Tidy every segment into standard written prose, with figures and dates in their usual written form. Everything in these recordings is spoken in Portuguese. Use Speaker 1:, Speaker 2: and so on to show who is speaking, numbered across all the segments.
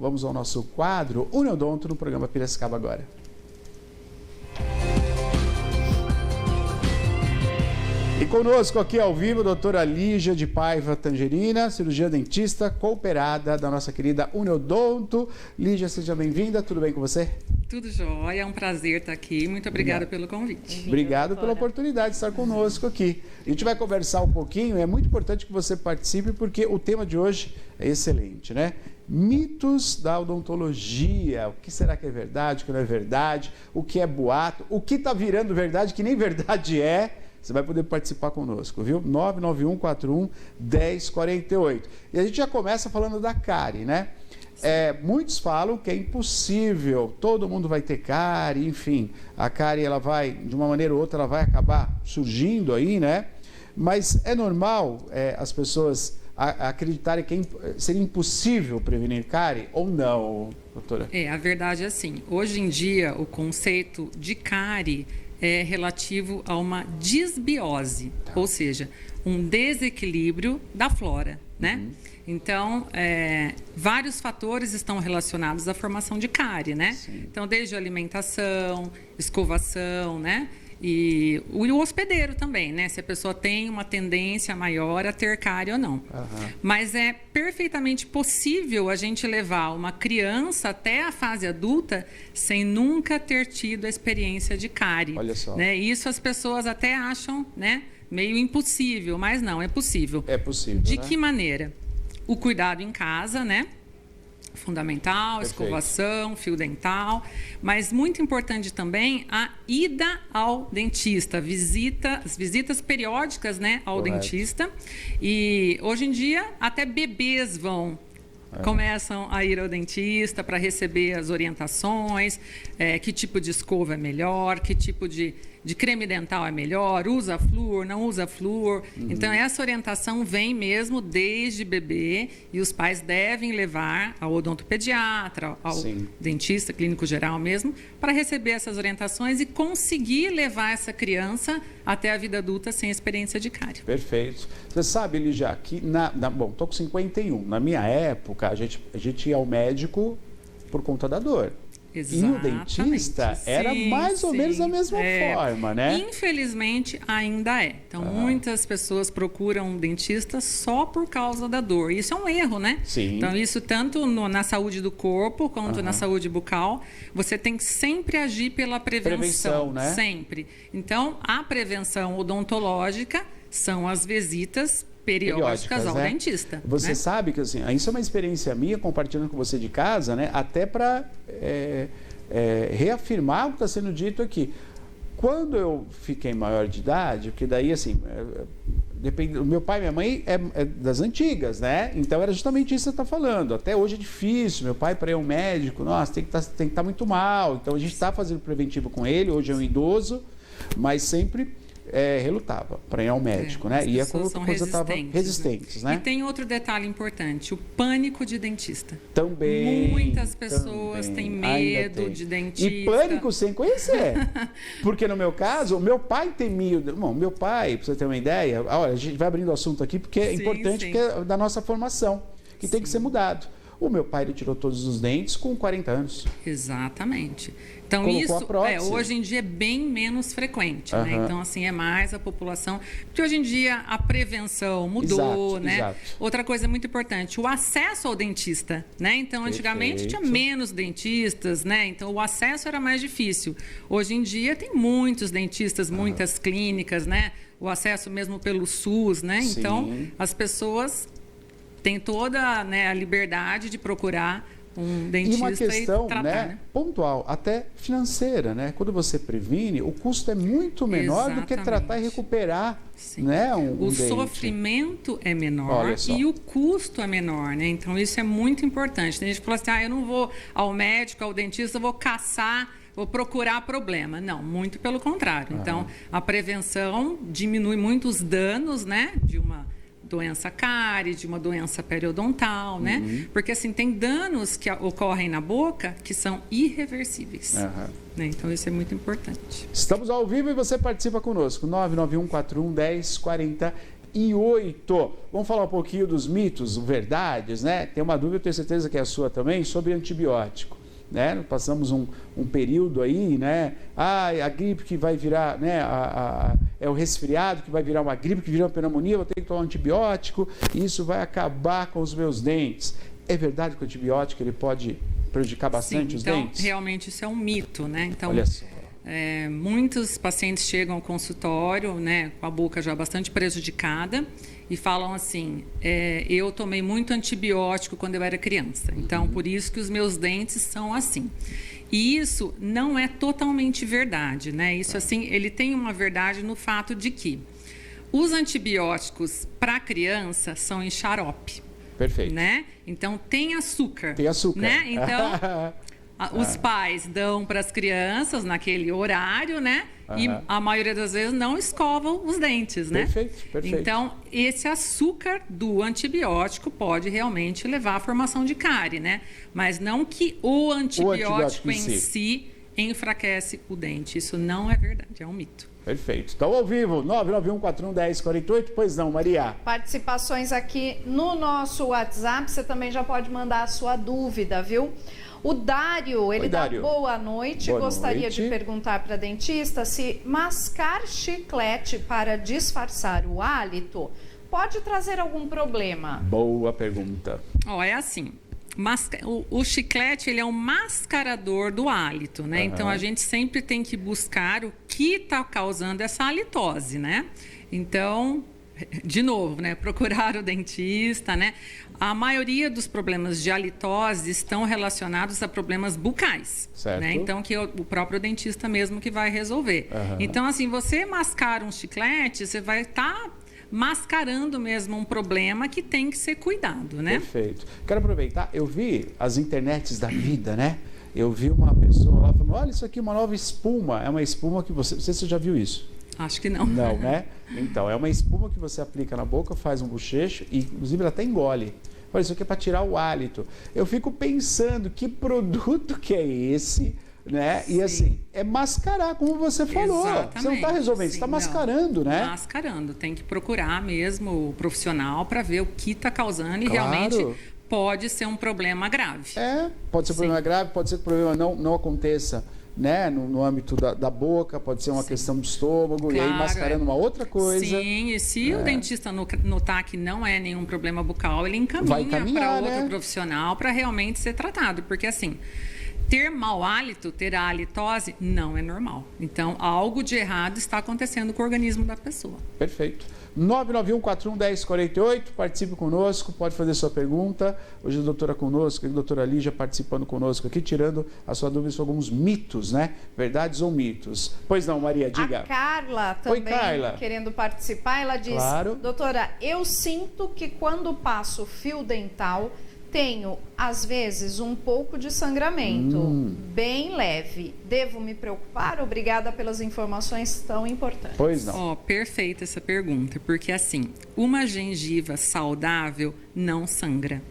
Speaker 1: vamos ao nosso quadro Uniodonto no programa Piracicaba Agora. E conosco aqui ao vivo, a doutora Lígia de Paiva Tangerina, cirurgia dentista cooperada da nossa querida Uniodonto. Lígia, seja bem-vinda, tudo bem com você?
Speaker 2: Tudo jóia, é um prazer estar aqui. Muito obrigada pelo convite.
Speaker 1: Obrigado pela oportunidade de estar conosco aqui. A gente vai conversar um pouquinho, é muito importante que você participe, porque o tema de hoje é excelente, né? Mitos da odontologia. O que será que é verdade, o que não é verdade, o que é boato, o que está virando verdade, que nem verdade é. Você vai poder participar conosco, viu? 99141-1048. E a gente já começa falando da cárie, né? Muitos falam que é impossível, todo mundo vai ter cárie, enfim. A cárie, ela vai, de uma maneira ou outra, ela vai acabar surgindo aí, né? Mas é normal as pessoas acreditarem que seria impossível prevenir cárie ou não, doutora?
Speaker 2: A verdade é assim. Hoje em dia, o conceito de cárie é relativo a uma disbiose, ou seja, um desequilíbrio da flora, né? Então, vários fatores estão relacionados à formação de cárie, né?
Speaker 1: Sim.
Speaker 2: Então, desde a alimentação, escovação, né? E o hospedeiro também, né? Se a pessoa tem uma tendência maior a ter cárie ou não. Mas é perfeitamente possível a gente levar uma criança até a fase adulta sem nunca ter tido a experiência de cárie.
Speaker 1: Olha só.
Speaker 2: Né? Isso as pessoas até acham, né, meio impossível, mas não, é possível.
Speaker 1: É possível,
Speaker 2: De
Speaker 1: né?
Speaker 2: que maneira? O cuidado em casa, né? Fundamental,
Speaker 1: Perfeito.
Speaker 2: escovação, fio dental, mas muito importante também a ida ao dentista, as visitas periódicas, né, ao
Speaker 1: Correto.
Speaker 2: dentista. E hoje em dia até bebês começam a ir ao dentista para receber as orientações, que tipo de escova é melhor, que tipo de creme dental é melhor, usa flúor, não usa flúor. Então, essa orientação vem mesmo desde bebê e os pais devem levar ao odontopediatra, ao
Speaker 1: Sim.
Speaker 2: dentista clínico geral mesmo, para receber essas orientações e conseguir levar essa criança até a vida adulta sem experiência de cárie.
Speaker 1: Perfeito. Você sabe, Lígia, que bom, tô com 51. Na minha época, a gente ia ao médico por conta da dor.
Speaker 2: Exatamente.
Speaker 1: E o dentista era mais ou menos a mesma forma, né?
Speaker 2: Infelizmente, ainda é. Então, muitas pessoas procuram um dentista só por causa da dor. Isso é um erro, né?
Speaker 1: Sim.
Speaker 2: Então, isso tanto na saúde do corpo quanto na saúde bucal. Você tem que sempre agir pela prevenção.
Speaker 1: né?
Speaker 2: Sempre. Então, a prevenção odontológica são as visitas periódicas ao
Speaker 1: né?
Speaker 2: dentista.
Speaker 1: Você
Speaker 2: né?
Speaker 1: sabe que assim, isso é uma experiência minha, compartilhando com você de casa, né? Até para reafirmar o que está sendo dito aqui. Quando eu fiquei maior de idade, porque daí assim, depende, o meu pai e minha mãe é das antigas, né? Então era justamente isso que você está falando. Até hoje é difícil. Meu pai, para ir ao médico, nossa, tem que estar muito mal. Então a gente está fazendo preventivo com ele. Hoje é um idoso, mas sempre relutava para ir ao médico, né?
Speaker 2: As
Speaker 1: E a
Speaker 2: pessoas
Speaker 1: coisa estava resistentes, né?
Speaker 2: E tem outro detalhe importante, o pânico de dentista.
Speaker 1: Também.
Speaker 2: Muitas pessoas têm medo de dentista.
Speaker 1: E pânico sem conhecer. Porque no meu caso, o meu pai temia. Bom, meu pai, para você ter uma ideia, olha, a gente vai abrindo o assunto aqui porque é importante, porque é da nossa formação, que tem que ser mudado. O meu pai, ele tirou todos os dentes com 40 anos.
Speaker 2: Exatamente. Então,
Speaker 1: Colocou
Speaker 2: isso
Speaker 1: a prótese.
Speaker 2: Hoje em dia é bem menos frequente, né? Então, assim, é mais a população. Porque hoje em dia a prevenção mudou,
Speaker 1: Exato,
Speaker 2: né?
Speaker 1: exato.
Speaker 2: Outra coisa muito importante, o acesso ao dentista, né? Então, antigamente tinha menos dentistas, né? Então, o acesso era mais difícil. Hoje em dia tem muitos dentistas, muitas clínicas, né? O acesso mesmo pelo SUS, né?
Speaker 1: Sim.
Speaker 2: Então, as pessoas têm toda, né, a liberdade de procurar um dentista
Speaker 1: e uma questão,
Speaker 2: tratar,
Speaker 1: né, pontual, até financeira, né? Quando você previne, o custo é muito menor do que tratar e recuperar, né, um
Speaker 2: o
Speaker 1: dente.
Speaker 2: Sofrimento é menor e o custo é menor, né? Então isso é muito importante. Tem gente que fala assim, eu não vou ao médico, ao dentista, eu vou caçar, vou procurar problema. Não, muito pelo contrário. Então a prevenção diminui muito os danos, né, de uma doença cárie, de uma doença periodontal, né? Porque, assim, tem danos que ocorrem na boca que são irreversíveis. Né? Então, isso é muito importante.
Speaker 1: Estamos ao vivo e você participa conosco. 99141-1048. 9h28. Vamos falar um pouquinho dos mitos, verdades, né? Tem uma dúvida, eu tenho certeza que é a sua também, sobre antibiótico. Né? Passamos um período aí, né? A gripe que vai virar, né? É o resfriado que vai virar uma gripe, que vira uma pneumonia, vou ter que tomar um antibiótico, e isso vai acabar com os meus dentes. É verdade que o antibiótico ele pode prejudicar bastante os dentes?
Speaker 2: Então, realmente isso é um mito, né? Então,
Speaker 1: olha só.
Speaker 2: Muitos pacientes chegam ao consultório, né, com a boca já bastante prejudicada e falam assim, eu tomei muito antibiótico quando eu era criança, então por isso que os meus dentes são assim. E isso não é totalmente verdade, né? Isso assim, ele tem uma verdade no fato de que os antibióticos para criança são em xarope.
Speaker 1: Perfeito.
Speaker 2: Né? Então tem açúcar.
Speaker 1: Tem açúcar.
Speaker 2: Né? Então os pais dão para as crianças naquele horário, né? E a maioria das vezes não escovam os dentes, né?
Speaker 1: Perfeito, perfeito.
Speaker 2: Então, esse açúcar do antibiótico pode realmente levar à formação de cárie, né? Mas não que o antibiótico em si enfraquece o dente. Isso não é verdade, é um mito.
Speaker 1: Perfeito. Então, ao vivo, 991411048. Pois não, Maria?
Speaker 3: Participações aqui no nosso WhatsApp. Você também já pode mandar a sua dúvida, viu? O Dário, ele dá boa noite. Gostaria de perguntar para a dentista se mascar chiclete para disfarçar o hálito pode trazer algum problema.
Speaker 1: Boa pergunta.
Speaker 2: É assim. O chiclete ele é um mascarador do hálito, né? Então a gente sempre tem que buscar o que está causando essa halitose, né? Então, de novo, né? Procurar o dentista, né? A maioria dos problemas de halitose estão relacionados a problemas bucais,
Speaker 1: certo.
Speaker 2: Né? Então que é o próprio dentista mesmo que vai resolver. Então assim, você mascar um chiclete, você vai estar mascarando mesmo um problema que tem que ser cuidado, né?
Speaker 1: Perfeito. Quero aproveitar, eu vi as internets da vida, né? Eu vi uma pessoa lá falando, olha, isso aqui é uma nova espuma. É uma espuma que você... Não sei se você já viu isso.
Speaker 2: Acho que não.
Speaker 1: Não, né? Então, é uma espuma que você aplica na boca, faz um bochecho e, inclusive, ela até engole. Olha, isso aqui é para tirar o hálito. Eu fico pensando, que produto que é esse... Né? E assim, é mascarar, como você falou.
Speaker 2: Exatamente.
Speaker 1: Você não está resolvendo, você está mascarando, né?
Speaker 2: Mascarando. Tem que procurar mesmo o profissional para ver o que está causando e realmente pode ser um problema grave.
Speaker 1: Pode ser um problema grave, pode ser que o problema não aconteça, né? No âmbito da boca, pode ser uma questão do estômago, e aí mascarando uma outra coisa.
Speaker 2: Sim, e se o dentista notar que não é nenhum problema bucal, ele encaminha para outro profissional para realmente ser tratado. Porque assim... Ter mau hálito, ter a halitose, não é normal. Então, algo de errado está acontecendo com o organismo da pessoa.
Speaker 1: Perfeito. 991411048, participe conosco, pode fazer sua pergunta. Hoje a doutora conosco, a doutora Lígia participando conosco aqui, tirando a sua dúvida sobre alguns mitos, né? Verdades ou mitos. Pois não, Maria, diga.
Speaker 3: A Carla também,
Speaker 1: Carla,
Speaker 3: querendo participar, ela diz, doutora, eu sinto que quando passo fio dental, tenho, às vezes, um pouco de sangramento, bem leve. Devo me preocupar? Obrigada pelas informações tão importantes.
Speaker 1: Pois não.
Speaker 2: Perfeita essa pergunta, porque assim, uma gengiva saudável não sangra.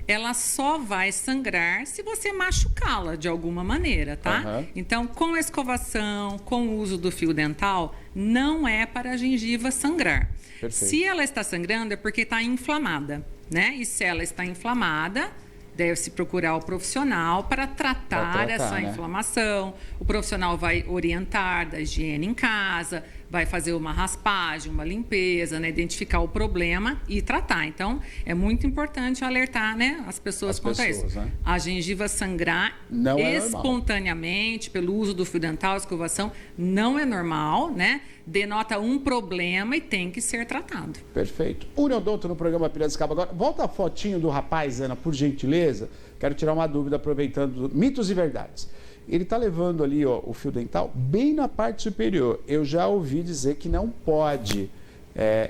Speaker 2: Ela só vai sangrar se você machucá-la de alguma maneira, tá? Então, com a escovação, com o uso do fio dental, não é para a gengiva sangrar.
Speaker 1: Perfeito.
Speaker 2: Se ela está sangrando, é porque está inflamada, né? E se ela está inflamada, deve-se procurar o profissional para tratar essa inflamação. O profissional vai orientar da higiene em casa, vai fazer uma raspagem, uma limpeza, né? Identificar o problema e tratar. Então, é muito importante alertar, né, as pessoas quanto a isso.
Speaker 1: Né?
Speaker 2: A gengiva sangrar
Speaker 1: não
Speaker 2: espontaneamente pelo uso do fio dental, escovação, não é normal, né? Denota um problema e tem que ser tratado.
Speaker 1: Perfeito. Uniodonto no programa Piracicaba agora. Volta a fotinho do rapaz, Ana, por gentileza. Quero tirar uma dúvida aproveitando mitos e verdades. Ele está levando ali o fio dental bem na parte superior. Eu já ouvi dizer que não pode.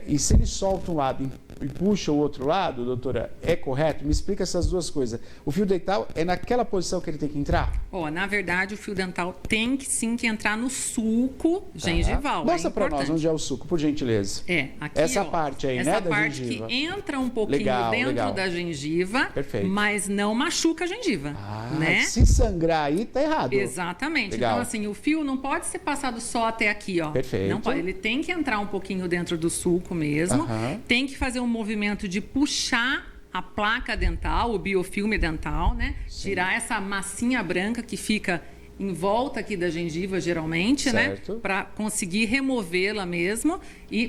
Speaker 1: E se ele solta um lado e puxa o outro lado, doutora, é correto? Me explica essas duas coisas. O fio dental é naquela posição que ele tem que entrar?
Speaker 2: Na verdade, o fio dental tem que sim que entrar no sulco gengival.
Speaker 1: Mostra para nós onde é o sulco, por gentileza.
Speaker 2: Aqui,
Speaker 1: essa parte aí,
Speaker 2: essa
Speaker 1: né, da
Speaker 2: parte
Speaker 1: gengiva.
Speaker 2: que entra um pouquinho dentro da gengiva,
Speaker 1: perfeito,
Speaker 2: mas não machuca a gengiva. Né?
Speaker 1: Se sangrar aí, tá errado.
Speaker 2: Exatamente.
Speaker 1: Legal.
Speaker 2: Então, assim, o fio não pode ser passado só até aqui, ó.
Speaker 1: Perfeito.
Speaker 2: Não pode. Ele tem que entrar um pouquinho dentro do sulco mesmo. Tem que fazer um movimento de puxar a placa dental, o biofilme dental, né? Sim. Tirar essa massinha branca que fica em volta aqui da gengiva, geralmente,
Speaker 1: certo,
Speaker 2: né? Para conseguir removê-la mesmo.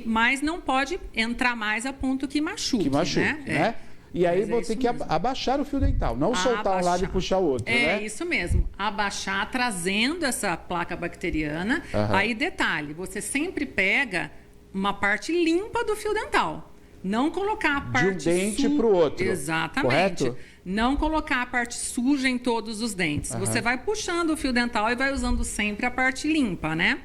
Speaker 2: Mas não pode entrar mais a ponto que machuque.
Speaker 1: né? E aí vou ter que abaixar o fio dental, não soltar um lado e puxar o outro, né?
Speaker 2: Isso mesmo, abaixar trazendo essa placa bacteriana. Aí detalhe, você sempre pega uma parte limpa do fio dental. Não colocar a parte
Speaker 1: de um dente para o outro.
Speaker 2: Exatamente.
Speaker 1: Correto?
Speaker 2: Não colocar a parte suja em todos os dentes. Você vai puxando o fio dental e vai usando sempre a parte limpa, né?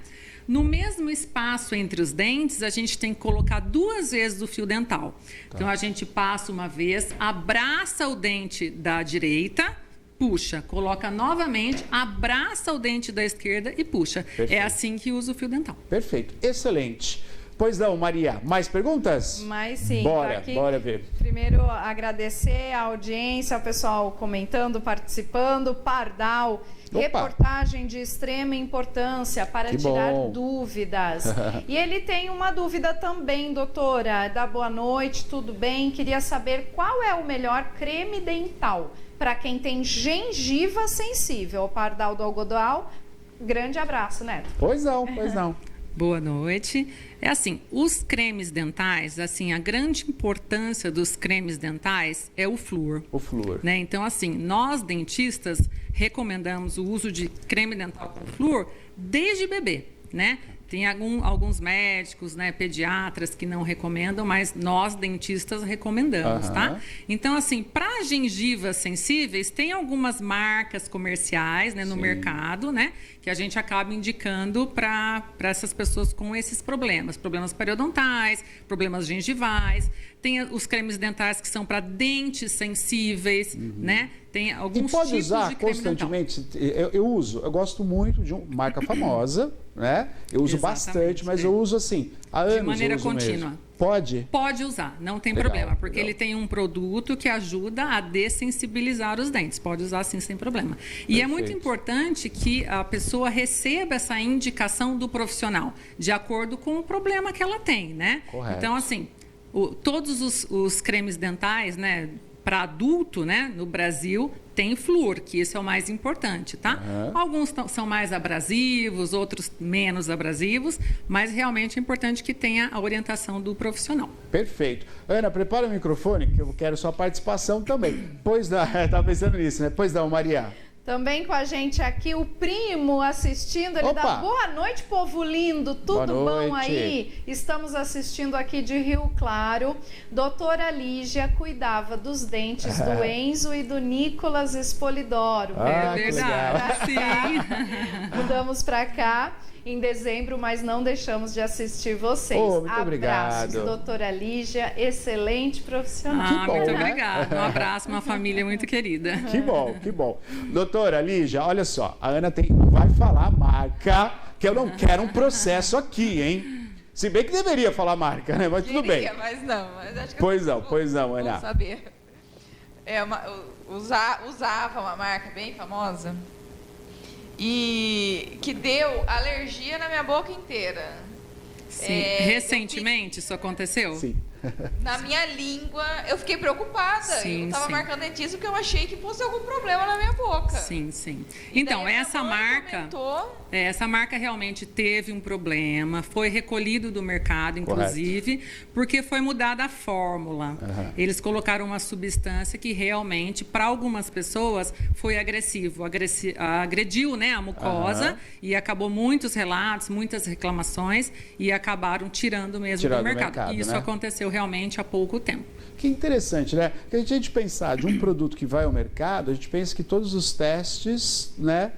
Speaker 2: No mesmo espaço entre os dentes, a gente tem que colocar 2 vezes o fio dental. Então, a gente passa uma vez, abraça o dente da direita, puxa, coloca novamente, abraça o dente da esquerda e puxa. Perfeito. É assim que usa o fio dental.
Speaker 1: Perfeito, excelente. Pois não, Maria, mais perguntas?
Speaker 3: Mais sim.
Speaker 1: Bora ver.
Speaker 3: Primeiro, agradecer a audiência, o pessoal comentando, participando. Pardal, reportagem de extrema importância para tirar dúvidas. E ele tem uma dúvida também, doutora. Da boa noite, tudo bem? Queria saber qual é o melhor creme dental para quem tem gengiva sensível. O Pardal do Algodoal, grande abraço, Neto.
Speaker 1: Pois não.
Speaker 2: Boa noite. É assim, os cremes dentais, assim, a grande importância dos cremes dentais é o flúor.
Speaker 1: O flúor.
Speaker 2: Né? Então, assim, nós dentistas recomendamos o uso de creme dental com flúor desde bebê, né? Tem alguns médicos, né, pediatras que não recomendam, mas nós dentistas recomendamos, tá? Então, assim, para gengivas sensíveis, tem algumas marcas comerciais, né, no mercado, né, que a gente acaba indicando para essas pessoas com esses problemas periodontais, problemas gengivais. Tem os cremes dentais que são para dentes sensíveis, né? Tem alguns tipos de creme dental. E pode usar
Speaker 1: constantemente? Eu uso, eu gosto muito de uma marca famosa, né? Eu uso bastante, mas eu uso assim, há anos.
Speaker 2: De maneira contínua.
Speaker 1: Mesmo. Pode?
Speaker 2: Pode usar, não tem problema, porque ele tem um produto que ajuda a dessensibilizar os dentes. Pode usar sim, sem problema. E é muito importante que a pessoa receba essa indicação do profissional, de acordo com o problema que ela tem, né?
Speaker 1: Correto.
Speaker 2: Então, assim, todos os cremes dentais, né, para adulto, né, no Brasil, tem flúor, que esse é o mais importante, tá? Alguns são mais abrasivos, outros menos abrasivos, mas realmente é importante que tenha a orientação do profissional.
Speaker 1: Perfeito. Ana, prepara o microfone, que eu quero sua participação também. Pois não, estava pensando nisso, né? Pois não, Maria.
Speaker 3: Também com a gente aqui o primo assistindo, ele dá boa noite, povo lindo, tudo bom aí? Estamos assistindo aqui de Rio Claro. Doutora Lígia cuidava dos dentes do Enzo e do Nicolas Espolidoro.
Speaker 2: É verdade, sim.
Speaker 3: Mudamos para cá em dezembro, mas não deixamos de assistir vocês.
Speaker 1: Muito obrigado.
Speaker 3: Doutora Lígia, excelente profissional.
Speaker 2: Muito obrigada. Um abraço, uma família muito querida.
Speaker 1: Que bom, que bom. Doutora Lígia, olha só, a Ana não vai falar a marca, que eu não quero um processo aqui, hein? Se bem que deveria falar a marca, né? Mas tudo bem.
Speaker 4: Mas não, mas acho que
Speaker 1: pois não, Ana.
Speaker 4: Vou saber. Usava uma marca bem famosa e que deu alergia na minha boca inteira.
Speaker 2: Sim. Recentemente isso aconteceu?
Speaker 1: Sim.
Speaker 4: Na minha língua, eu fiquei preocupada.
Speaker 2: Sim,
Speaker 4: eu estava marcando dentista porque eu achei que fosse algum problema na minha boca.
Speaker 2: Sim. Então, essa marca realmente teve um problema, foi recolhido do mercado, inclusive, porque foi mudada a fórmula. Eles colocaram uma substância que realmente, para algumas pessoas, foi agressivo. Agrediu, né, a mucosa e acabou muitos relatos, muitas reclamações e acabaram tirando mesmo do mercado. E isso aconteceu realmente há pouco tempo.
Speaker 1: Que interessante, né? Porque a gente pensar de um produto que vai ao mercado, a gente pensa que todos os testes, né,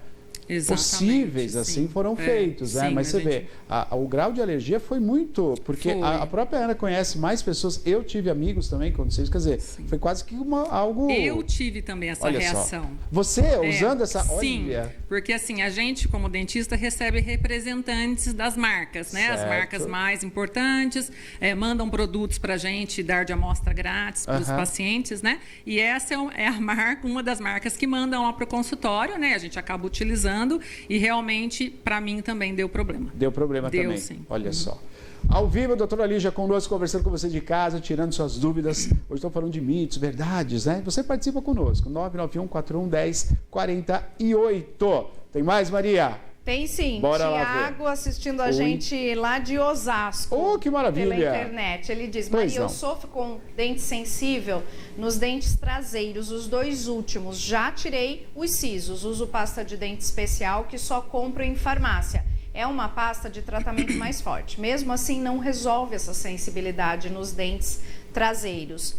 Speaker 1: possíveis assim foram feitos, né? Mas você vê, o grau de alergia foi muito, porque a própria Ana conhece mais pessoas, eu tive amigos também quando vocês, quer dizer, foi quase que algo...
Speaker 2: Eu tive também essa reação.
Speaker 1: Só. Você, usando essa...
Speaker 2: Sim, porque assim, a gente como dentista recebe representantes das marcas, né? Certo. As marcas mais importantes, mandam produtos pra gente dar de amostra grátis para os pacientes, né? E essa é a marca, uma das marcas que mandam lá pro consultório, né? A gente acaba utilizando e realmente, para mim, também deu problema.
Speaker 1: Deu problema também.
Speaker 2: Sim.
Speaker 1: Olha só. Ao vivo, a doutora Lígia conosco, conversando com você de casa, tirando suas dúvidas. Hoje estamos falando de mitos, verdades, né? Você participa conosco. 991-4110-48. Tem mais, Maria?
Speaker 3: Tem sim.
Speaker 1: Bora
Speaker 3: Tiago assistindo a gente lá de Osasco.
Speaker 1: Oh, que maravilha.
Speaker 3: Pela internet. Ele diz, Maria, eu sofro com dente sensível nos dentes traseiros, os 2 últimos. Já tirei os sisos. Uso pasta de dente especial que só compro em farmácia. É uma pasta de tratamento mais forte. Mesmo assim, não resolve essa sensibilidade nos dentes traseiros.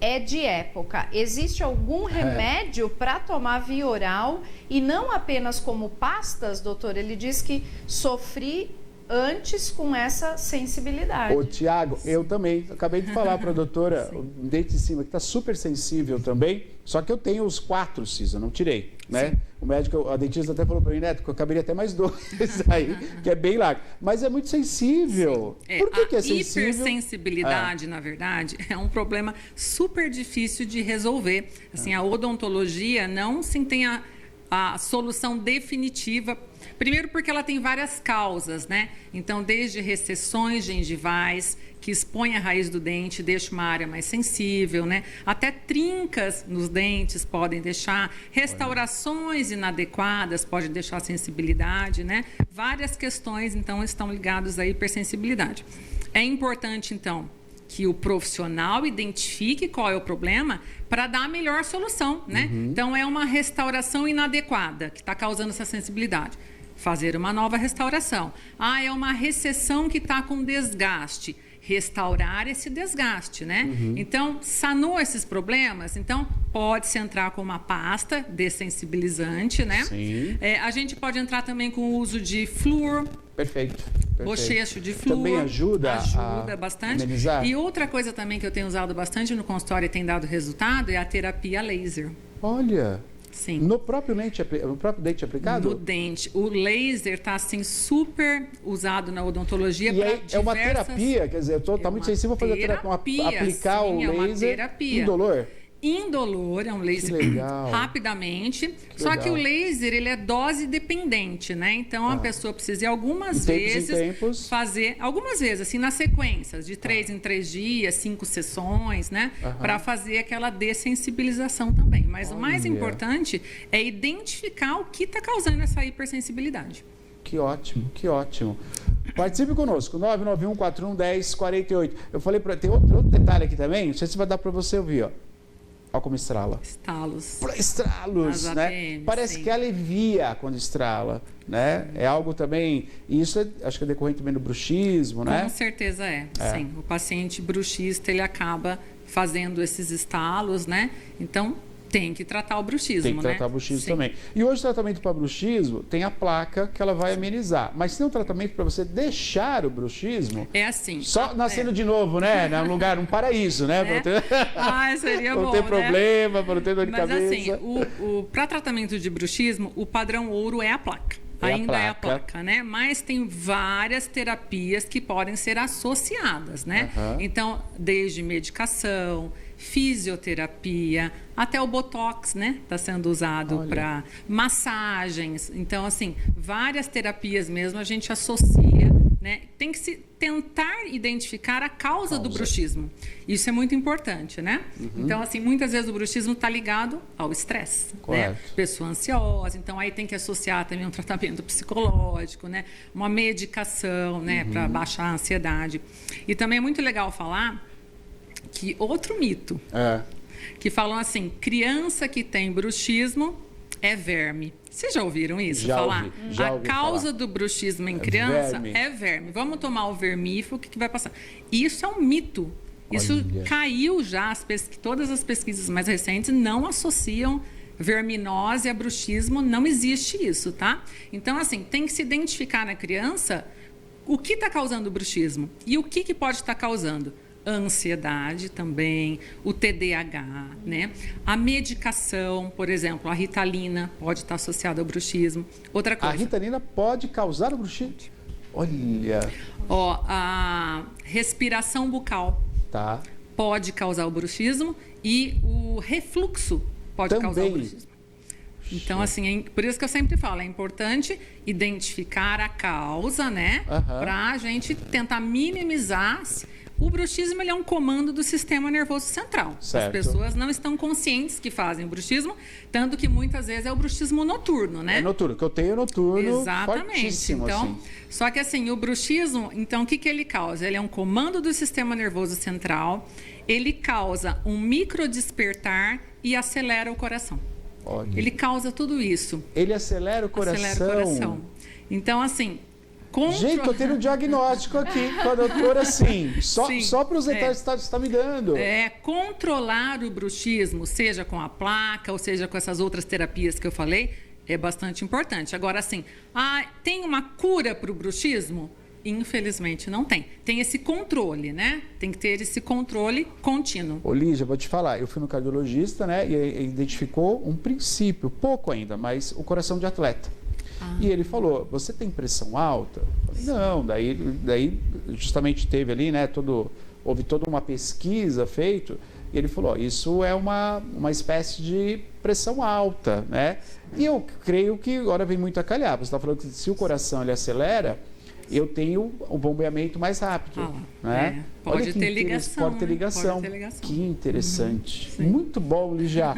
Speaker 3: É de época. Existe algum remédio para tomar via oral e não apenas como pastas, doutor? Ele diz que sofri antes com essa sensibilidade.
Speaker 1: Ô, Tiago, eu também. Acabei de falar para a doutora, o dente de cima que está super sensível também, só que eu tenho os 4 sisos, eu não tirei, né? Sim. O médico, a dentista até falou para mim, Neto, que eu caberia até mais 2 aí, que é bem largo. Mas é muito sensível. Por que é sensível?
Speaker 2: A hipersensibilidade, na verdade, é um problema super difícil de resolver. Assim, a odontologia não tem a solução definitiva. Primeiro porque ela tem várias causas, né? Então, desde recessões gengivais, que expõem a raiz do dente, deixa uma área mais sensível, né? Até trincas nos dentes podem deixar, restaurações inadequadas podem deixar sensibilidade, né? Várias questões, então, estão ligadas à hipersensibilidade. É importante, então, que o profissional identifique qual é o problema para dar a melhor solução, né? Então, é uma restauração inadequada que está causando essa sensibilidade. Fazer uma nova restauração. É uma recessão que está com desgaste. Restaurar esse desgaste, né? Então, sanou esses problemas, então pode-se entrar com uma pasta dessensibilizante, né?
Speaker 1: Sim.
Speaker 2: A gente pode entrar também com o uso de flúor.
Speaker 1: Perfeito.
Speaker 2: Bochecho de flúor.
Speaker 1: Também ajuda
Speaker 2: bastante.
Speaker 1: Amenizar.
Speaker 2: E outra coisa também que eu tenho usado bastante no consultório e tem dado resultado é a terapia laser.
Speaker 1: Olha...
Speaker 2: Sim.
Speaker 1: No próprio dente aplicado?
Speaker 2: No dente. O laser está assim, super usado na odontologia para diversas...
Speaker 1: É uma terapia, quer dizer, está muito sensível a fazer terapia, aplicar o laser.
Speaker 2: É uma terapia.
Speaker 1: Indolor?
Speaker 2: Indolor, é um laser rapidamente. Só que o laser, ele é dose dependente, né? Então, a pessoa precisa ir algumas vezes fazer... Algumas vezes, assim, nas sequências, de 3 em 3 dias, 5 sessões, né? Para fazer aquela dessensibilização também. Mas o mais importante é identificar o que está causando essa hipersensibilidade.
Speaker 1: Que ótimo, que ótimo. Participe conosco, 991-4110-48. Eu falei para... Tem outro detalhe aqui também, não sei se vai dar para você ouvir, ó. Olha como estrala.
Speaker 2: Estalos.
Speaker 1: Estralos, né? Parece que alivia quando estrala, né? É algo também... E isso acho que é decorrente também do bruxismo, né?
Speaker 2: Com certeza sim. O paciente bruxista, ele acaba fazendo esses estalos, né? Então... Tem que tratar o bruxismo,
Speaker 1: Tem que tratar o bruxismo também. E hoje o tratamento para bruxismo tem a placa que ela vai amenizar. Mas tem um tratamento para você deixar o bruxismo...
Speaker 2: É assim.
Speaker 1: Só nascendo de novo, né? Num lugar, um paraíso, né?
Speaker 2: Seria bom,
Speaker 1: não ter problema, para não ter dor de cabeça.
Speaker 2: Mas assim, para tratamento de bruxismo, o padrão ouro é a placa. Ainda é a placa, né? Mas tem várias terapias que podem ser associadas, né? Então, desde medicação, fisioterapia, até o Botox, né? Está sendo usado para massagens. Então, assim, várias terapias mesmo a gente associa, né? Tem que se tentar identificar a causa do bruxismo. Isso é muito importante, né? Então, assim, muitas vezes o bruxismo está ligado ao estresse, né? Pessoa ansiosa, então aí tem que associar também um tratamento psicológico, né? Uma medicação, né? Para baixar a ansiedade. E também é muito legal falar que outro mito, que falam assim, criança que tem bruxismo é verme. Vocês já ouviram isso? A causa do bruxismo em criança é verme. Vamos tomar o vermífugo, o que vai passar? Isso é um mito. Isso caiu já, todas as pesquisas mais recentes não associam verminose a bruxismo, não existe isso, tá? Então, assim, tem que se identificar na criança o que está causando o bruxismo e o que pode estar causando. A ansiedade também, o TDAH, né? A medicação, por exemplo, a Ritalina pode estar associada ao bruxismo. Outra coisa.
Speaker 1: A Ritalina pode causar o bruxismo? Olha.
Speaker 2: Ó, a respiração bucal pode causar o bruxismo e o refluxo pode causar o bruxismo. Então, assim, por isso que eu sempre falo, é importante identificar a causa, né? Para a gente tentar minimizar. O bruxismo ele é um comando do sistema nervoso central.
Speaker 1: Certo.
Speaker 2: As pessoas não estão conscientes que fazem o bruxismo, tanto que muitas vezes é o bruxismo noturno, né?
Speaker 1: É noturno, que eu tenho noturno.
Speaker 2: Exatamente. Então,
Speaker 1: assim.
Speaker 2: Só que assim, o bruxismo, então o que ele causa? Ele é um comando do sistema nervoso central, ele causa um microdespertar e acelera o coração.
Speaker 1: Olha.
Speaker 2: Ele causa tudo isso.
Speaker 1: Ele acelera o coração.
Speaker 2: Acelera o coração. Então, assim...
Speaker 1: Gente, estou tendo um diagnóstico aqui com a doutora, sim. Só para os detalhes que você está me dando.
Speaker 2: Controlar o bruxismo, seja com a placa, ou seja com essas outras terapias que eu falei, é bastante importante. Agora, assim, tem uma cura para o bruxismo? Infelizmente, não tem. Tem esse controle, né? Tem que ter esse controle contínuo.
Speaker 1: Ô, Lígia, vou te falar. Eu fui no cardiologista, né? E identificou um princípio, pouco ainda, mas o coração de atleta. E ele falou, você tem pressão alta? Eu falei, não, daí justamente teve ali, né, houve toda uma pesquisa feita, e ele falou, isso é uma espécie de pressão alta, né? E eu creio que agora vem muito a calhar, você está falando que se o coração ele acelera, eu tenho um bombeamento mais rápido, né?
Speaker 2: Pode ter ligação.
Speaker 1: Pode ter ligação. Que interessante. Muito bom, Lígia.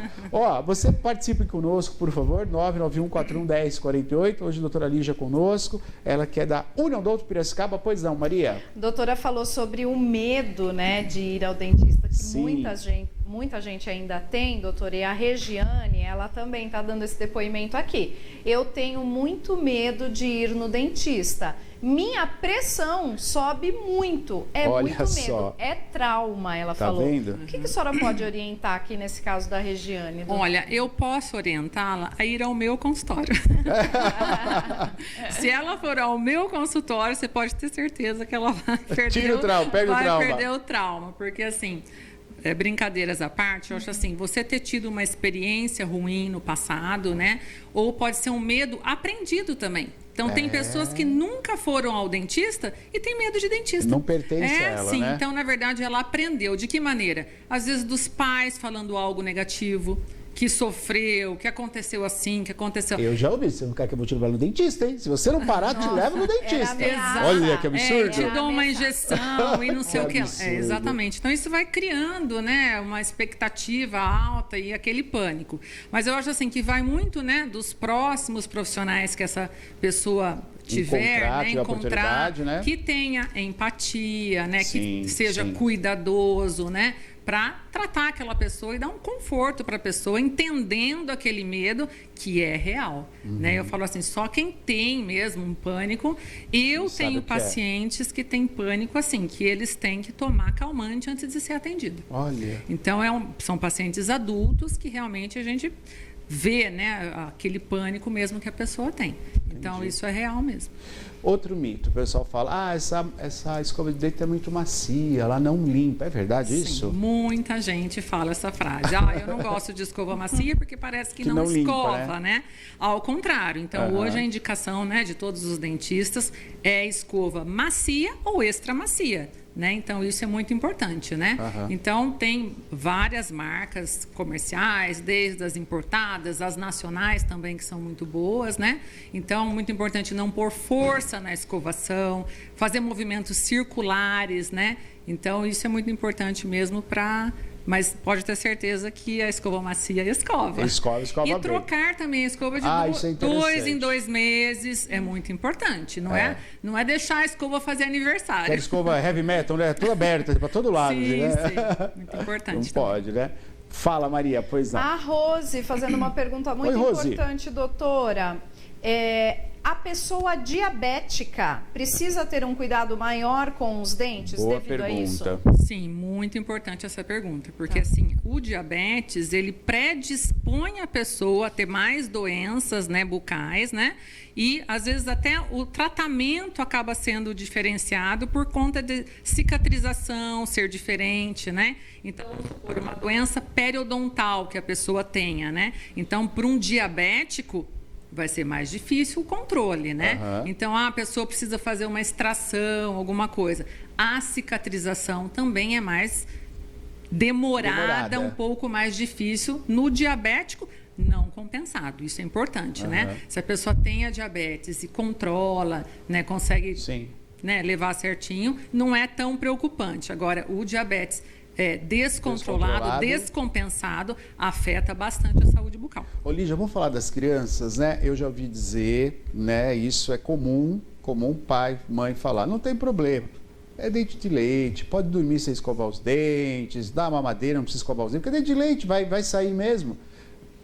Speaker 1: Você participe conosco, por favor, 991411048. Hoje a doutora Lígia conosco, ela que é da Uniodonto Piracicaba. Pois não, Maria?
Speaker 3: A doutora falou sobre o medo, né, de ir ao dentista, que muita gente ainda tem, doutora, e a Regiane, ela também está dando esse depoimento aqui. Eu tenho muito medo de ir no dentista. Minha pressão sobe muito.
Speaker 1: Olha
Speaker 3: muito medo.
Speaker 1: Só.
Speaker 3: É trauma, ela falou.
Speaker 1: Tá vendo?
Speaker 3: O que a senhora pode orientar aqui nesse caso da Regiane?
Speaker 2: Olha, eu posso orientá-la a ir ao meu consultório. Se ela for ao meu consultório, você pode ter certeza que ela vai perder o trauma. Porque assim... brincadeiras à parte, eu acho assim, você ter tido uma experiência ruim no passado, né? Ou pode ser um medo aprendido também. Então, tem pessoas que nunca foram ao dentista e tem medo de dentista.
Speaker 1: Não pertence a ela,
Speaker 2: sim,
Speaker 1: né?
Speaker 2: Então, na verdade, ela aprendeu. De que maneira? Às vezes, dos pais falando algo negativo, que sofreu, que aconteceu assim, que aconteceu...
Speaker 1: Eu já ouvi, você não quer que eu vou te levar no dentista, hein? Se você não parar, te levo no dentista. Olha que absurdo.
Speaker 2: Te dou uma injeção e não sei o que. Exatamente. Então, isso vai criando, né, uma expectativa alta e aquele pânico. Mas eu acho assim que vai muito, né, dos próximos profissionais que essa pessoa tiver, encontrar, né? Que tenha empatia, né, que seja cuidadoso, né? Para tratar aquela pessoa e dar um conforto para a pessoa, entendendo aquele medo que é real. Né? Eu falo assim, só quem tem mesmo um pânico, eu tenho pacientes que têm pânico assim, que eles têm que tomar calmante antes de ser atendido.
Speaker 1: Olha.
Speaker 2: Então, são pacientes adultos que realmente a gente vê, né, aquele pânico mesmo que a pessoa tem. Então, isso é real mesmo.
Speaker 1: Outro mito, o pessoal fala, essa escova de dente é muito macia, ela não limpa. É verdade isso?
Speaker 2: Muita gente fala essa frase. Eu não gosto de escova macia porque parece que não escova, limpa, né? Ao contrário. Então, hoje a indicação, né, de todos os dentistas é escova macia ou extra macia. Né? Então, isso é muito importante, né? Então, tem várias marcas comerciais, desde as importadas, as nacionais também, que são muito boas, né? Então, muito importante não pôr força na escovação, fazer movimentos circulares, né? Então, isso é muito importante mesmo mas pode ter certeza que a escova macia escova.
Speaker 1: Escova
Speaker 2: e trocar também a escova de 2 em 2 meses é muito importante. Não é deixar a escova fazer aniversário.
Speaker 1: A escova heavy metal, né? Toda aberta, para todo lado.
Speaker 2: Sim,
Speaker 1: né?
Speaker 2: sim. Muito importante.
Speaker 1: Não pode, né? Fala, Maria, pois não.
Speaker 3: A Rose fazendo uma pergunta muito importante, doutora. A pessoa diabética precisa ter um cuidado maior com os dentes
Speaker 1: Boa
Speaker 3: devido
Speaker 1: pergunta.
Speaker 3: a isso?
Speaker 2: Sim, muito importante essa pergunta, porque assim, o diabetes, ele predispõe a pessoa a ter mais doenças, né, bucais, né? E às vezes até o tratamento acaba sendo diferenciado por conta de cicatrização ser diferente, né? Então, por uma doença periodontal que a pessoa tenha, né? Então, para um diabético, vai ser mais difícil o controle, né? Então, a pessoa precisa fazer uma extração, alguma coisa. A cicatrização também é mais demorada, um pouco mais difícil. No diabético, não compensado. Isso é importante, né? Se a pessoa tem a diabetes e controla, né, consegue né, levar certinho, não é tão preocupante. Agora, o diabetes descontrolado, descompensado, afeta bastante a saúde bucal.
Speaker 1: Ô, Lígia, vamos falar das crianças, né? Eu já ouvi dizer, né? Isso é comum pai, mãe falar, não tem problema. É dente de leite, pode dormir sem escovar os dentes, dá mamadeira, não precisa escovar os dentes, porque dente de leite vai sair mesmo.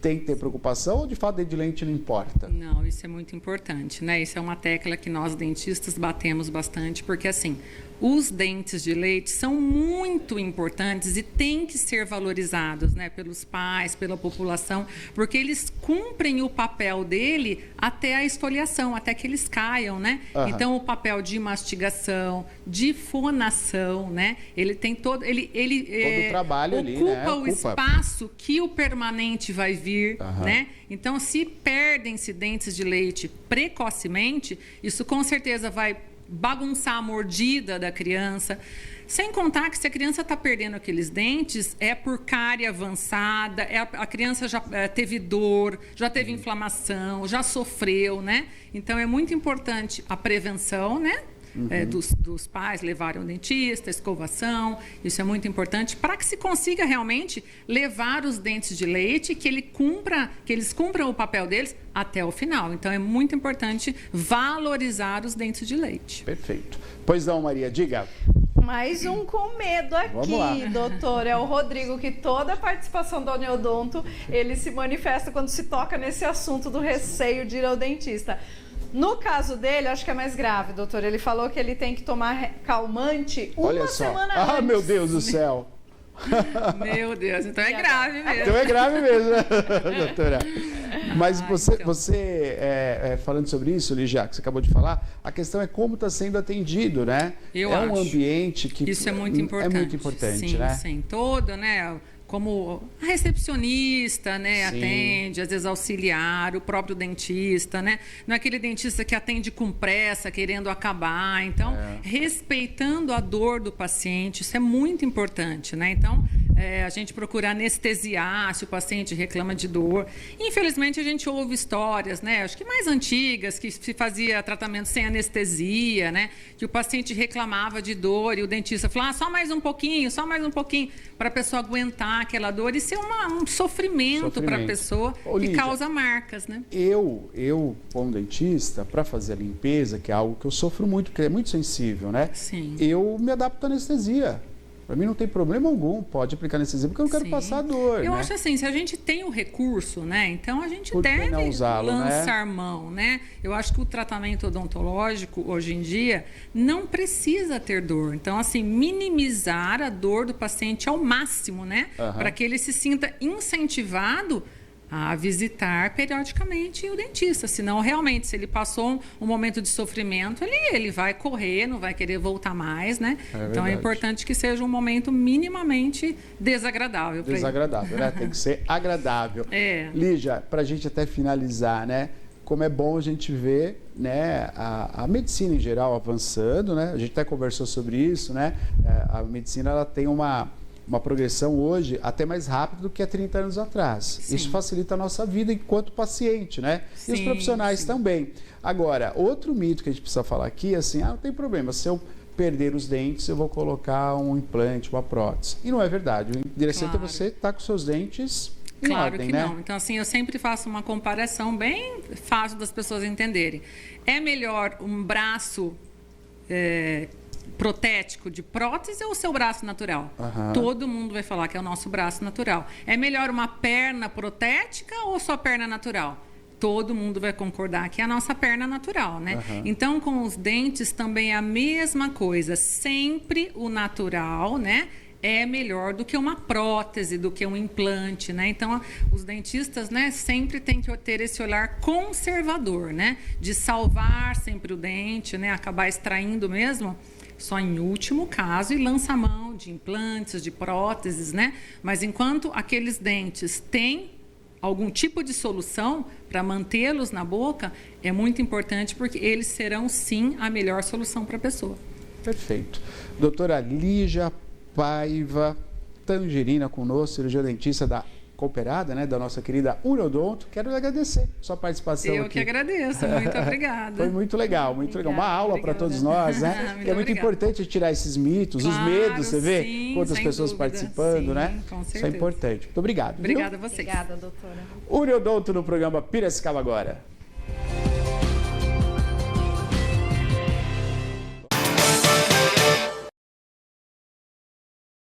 Speaker 1: Tem que ter preocupação ou de fato dente de leite não importa?
Speaker 2: Não, isso é muito importante, né? Isso é uma tecla que nós dentistas batemos bastante, porque assim, os dentes de leite são muito importantes e têm que ser valorizados, né, pelos pais, pela população, porque eles cumprem o papel dele até a esfoliação, até que eles caiam, né? Então, o papel de mastigação, de fonação, né? Ele tem todo o
Speaker 1: trabalho
Speaker 2: ocupa
Speaker 1: ali, né?
Speaker 2: o espaço que o permanente vai vir, né? Então, se perdem-se dentes de leite precocemente, isso com certeza vai bagunçar a mordida da criança. Sem contar que se a criança está perdendo aqueles dentes, é por cárie avançada, a criança já teve dor, já teve inflamação, já sofreu, né? Então, é muito importante a prevenção, né? Dos pais levarem o dentista, escovação, isso é muito importante para que se consiga realmente levar os dentes de leite, que eles cumpram o papel deles até o final. Então é muito importante valorizar os dentes de leite.
Speaker 1: Perfeito. Pois não, Maria, diga.
Speaker 3: Mais um com medo aqui, doutor. É o Rodrigo, que toda a participação do Neodonto, ele se manifesta quando se toca nesse assunto do receio de ir ao dentista. No caso dele, acho que é mais grave, doutor. Ele falou que ele tem que tomar calmante uma semana antes.
Speaker 1: Ah, meu Deus do céu!
Speaker 2: Meu Deus, então é grave mesmo.
Speaker 1: Então é grave mesmo, doutora. Mas você falando sobre isso, Lígia, que você acabou de falar, a questão é como está sendo atendido, né?
Speaker 2: Eu acho.
Speaker 1: Um ambiente que...
Speaker 2: Isso é muito importante.
Speaker 1: É muito importante, né?
Speaker 2: Sim, todo, né? Como a recepcionista, né, atende, às vezes auxiliar, o próprio dentista, né? Não é aquele dentista que atende com pressa, querendo acabar. Então, respeitando a dor do paciente, isso é muito importante, né? Então, a gente procura anestesiar se o paciente reclama de dor. Infelizmente, a gente ouve histórias, né? Acho que mais antigas, que se fazia tratamento sem anestesia, né? Que o paciente reclamava de dor e o dentista falava, só mais um pouquinho, para a pessoa aguentar aquela dor e ser um sofrimento para a pessoa que causa marcas, né?
Speaker 1: Eu, como dentista, para fazer a limpeza, que é algo que eu sofro muito, porque é muito sensível, né?
Speaker 2: Sim.
Speaker 1: Eu me adapto à anestesia. Para mim não tem problema algum, pode aplicar anestesia, porque eu não quero passar dor.
Speaker 2: Eu
Speaker 1: né?
Speaker 2: acho assim, se a gente tem o recurso, né? Então a gente
Speaker 1: Por que
Speaker 2: deve
Speaker 1: não usá-lo,
Speaker 2: lançar mão, né? Eu acho que o tratamento odontológico, hoje em dia, não precisa ter dor. Então, assim, minimizar a dor do paciente ao máximo, né? Para que ele se sinta incentivado a visitar periodicamente o dentista. Senão, realmente, se ele passou um momento de sofrimento, ele vai correr, não vai querer voltar mais, né? Então, é importante que seja um momento minimamente desagradável para ele.
Speaker 1: Desagradável, né? Tem que ser agradável. Lígia, para a gente até finalizar, né? Como é bom a gente ver, né, a medicina em geral avançando, né? A gente até conversou sobre isso, né? A medicina, ela tem uma progressão hoje até mais rápida do que há 30 anos atrás. Sim. Isso facilita a nossa vida enquanto paciente, né? Sim, e os profissionais também. Agora, outro mito que a gente precisa falar aqui é assim, não tem problema, se eu perder os dentes, eu vou colocar um implante, uma prótese. E não é verdade. O interessante é você estar com seus dentes em ordem,
Speaker 2: que
Speaker 1: né?
Speaker 2: não. Então, assim, eu sempre faço uma comparação bem fácil das pessoas entenderem. É melhor um braço protético de prótese ou o seu braço natural? Todo mundo vai falar que é o nosso braço natural. É melhor uma perna protética ou só perna natural? todo mundo vai concordar que é a nossa perna natural, né? Então, com os dentes também é a mesma coisa. Sempre o natural, né? É melhor do que uma prótese, do que um implante, né? Então, os dentistas, né, sempre têm que ter esse olhar conservador, né? De salvar sempre o dente, né? Acabar extraindo mesmo só em último caso e lança a mão de implantes, de próteses, né? Mas enquanto aqueles dentes têm algum tipo de solução para mantê-los na boca, é muito importante porque eles serão, sim, a melhor solução para a pessoa.
Speaker 1: Perfeito. Doutora Lígia Paiva Tangerina conosco, cirurgiã dentista da Cooperada, né, da nossa querida Uniodonto. Quero lhe agradecer sua participação aqui.
Speaker 2: Eu que agradeço, muito obrigada.
Speaker 1: Foi muito legal, muito legal. Uma aula para todos nós, né? Que é muito importante tirar esses mitos, os medos, você vê?
Speaker 2: Sim,
Speaker 1: quantas pessoas participando,
Speaker 2: sim,
Speaker 1: né?
Speaker 2: Com certeza.
Speaker 1: Isso é importante. Muito obrigado.
Speaker 2: Obrigada a vocês.
Speaker 3: Obrigada, doutora.
Speaker 1: Uniodonto no programa Piracicaba Agora.